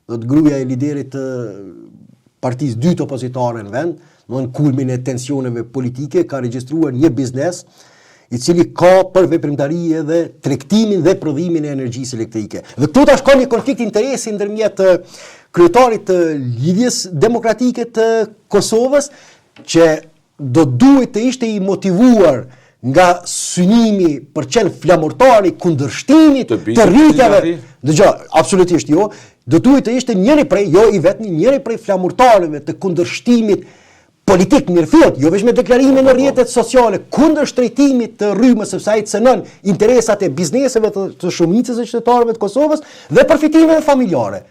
dhe të gruaja e liderit të partisë dytë opozitare në vend, në kulmin e tensioneve politike, ka regjistruar një biznes i cili ka për veprimtari edhe tregtimin dhe prodhimin e energjisë elektrike. Dhe këtu tash ka një konflikt interesi ndërmjet kryetarit të Lidhjes Demokratike të Kosovës, që do duhet të ishte i motivuar nga synimi për qenë flamurtari kundërshtimit të rritjeve. Dëgjoj, absolutisht jo. Do duhet të ishte njëri prej, jo i vetmi, njëri prej flamurtarëve të kundërshtimit politik mirëfillt, jo vetëm me deklarime në rrjetet sociale kundër shtrejtimit të rrymës, sepse ai cënon interesat e bizneseve të shumicës së qytetarëve të Kosovës dhe përfitimeve familjare.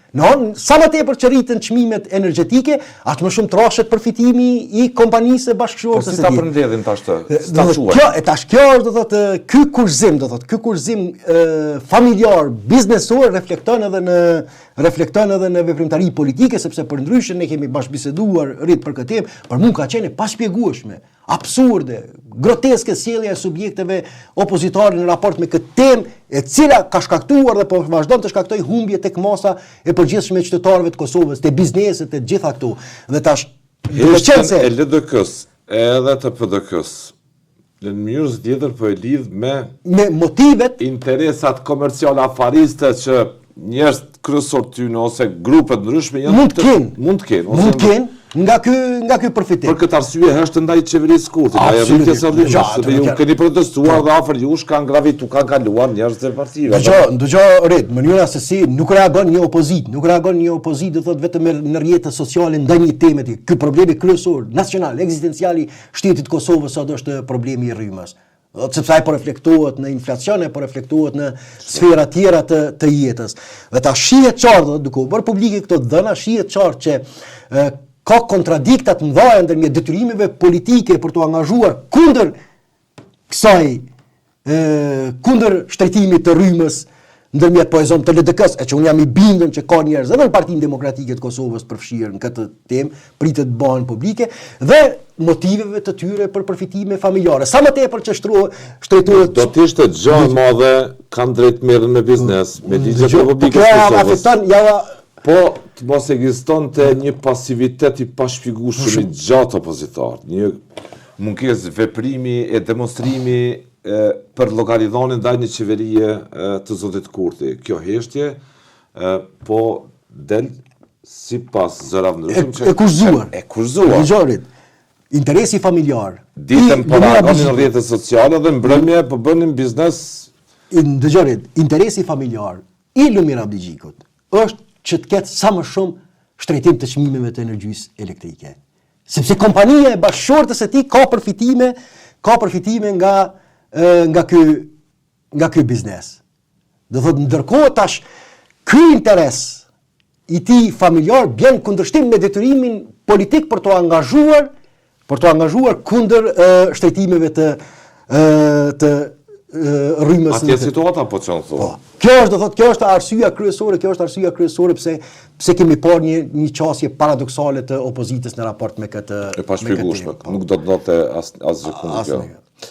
Sa më tepër që rriten çmimet energjetike, aq më shumë trashet përfitimi i kompanisë bashkëshorte. Po si ta përmbledhim tash të staquar? Kjo është, do thotë, ky kurzim familjar, biznesor reflekton edhe në veprimtari politike, sepse përndryshe ne kemi bashkëbiseduar rrit për këtë temë, për mua ka qenë pa shpjegueshme, absurde, groteske sjellja e subjekteve opozitare në raport me këtë temë, e cila ka shkaktuar dhe po vazhdon të shkaktojë humbje tek masa e përgjithshme e qytetarëve të Kosovës, te bizneset, te gjitha këtu. Dhe tash e LDK-s edhe të PDK-s në mënyrë tjetër po e lidh me motivet, interesat komerciale afariste që njerëz kryesor tyne ose grupe ndryshme mund të kenë nga ky përfitim. Për këtë arsye është ndaj qeverisë kurte, ndaj rritjes së rrymës, sepse ju keni protestuar dhe afër jush kanë gravitu, kanë kaluar njerëz të partive. Dëgjoj rit, mënyra se si nuk reagon një opozit, do thotë vetëm në rrjete sociale ndaj një teme. Ky problemi kryesor, nacional, ekzistencial i shtetit të Kosovës sot është problemi i rrymës. Sepse ai po reflektohet në inflacion, po reflektohet në sfera tjera të jetës. Dhe ta shihet qartë, duke u bërë publike këto dhëna, shihet qartë që ka kontradiktat mëdha ndërmjet detyrimeve politike për të angazhuar kundër kësaj, kundër shtrejtimit të rrymës ndërmjet poezon të LDK-s, e që unë jam i bindën që ka njerëz edhe në Partinë Demokratike të Kosovës përfshirë në këtë temë, pritet të bëhen publike, dhe motiveve të tyre për përfitime familjare. Sa më tepër që shtrejtohet. Do të ishte gjë e madhe, kanë drejt merren me biznes, me ligjet e publikës së Kosovës. Po të mos ekzistonte një pasivitet i pashpjegueshëm i gjatë opozitar, një mungesë veprimi e demonstrimi për llogaridhënien ndaj një qeverie të zotit Kurti. Kjo heshtje po del sipas zërave ndryshme e kurzuar. Dëgjorit, interesi familjar. Ditën po reagonin në rrjetet sociale dhe mbrëmje po bënin biznes. Dëgjorit, interesi familjar i Lumir Abdigjikut është që të ketë sa më shumë shtrejtim të çmimeve të energjisë elektrike. Sepse kompania e bashkëshortes së tij ka përfitime nga ky biznes. Do thotë ndërkohë tash ky interes i tij familjar bën kundërshtim me detyrimin politik për të angazhuar kundër shtrejtimeve të rrymës. Atje situata po çon thonë. Kjo është arsyeja kryesore pse kemi parë një qasje paradoksale të opozitës në raport me këtë. E pashpjegueshme. Nuk do të ndodhte asgjë kundër kjo.